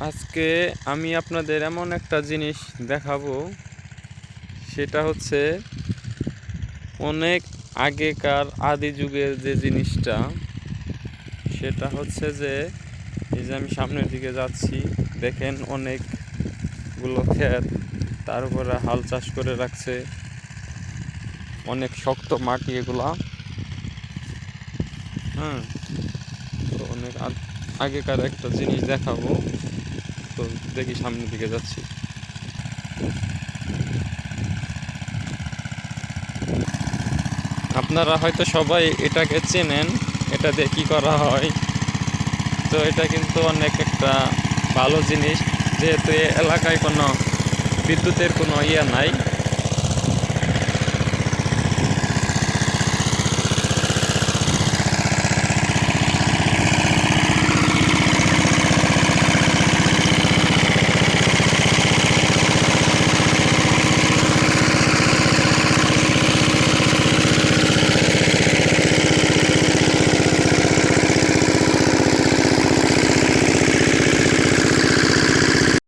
আজকে আমি আপনাদের এমন একটা জিনিস দেখাবো, সেটা হচ্ছে অনেক আগেকার আদি যুগের যে জিনিসটা, সেটা হচ্ছে যে এই যে আমি সামনের দিকে যাচ্ছি, দেখেন অনেকগুলো ক্ষেত, তার উপরে হাল চাষ করে রাখছে, অনেক শক্ত মাটি এগুলা। হ্যাঁ, তো অনেক আগেকার একটা জিনিস দেখাবো, তো দেখি সামনের দিকে যাচ্ছি। আপনারা হয়তো সবাই এটাকে চেনেন, এটা দিয়ে কী করা হয়। তো এটা কিন্তু অনেক একটা ভালো জিনিস, যেহেতু এ এলাকায় কোনো বিদ্যুতের কোনো ইয়ে নাই।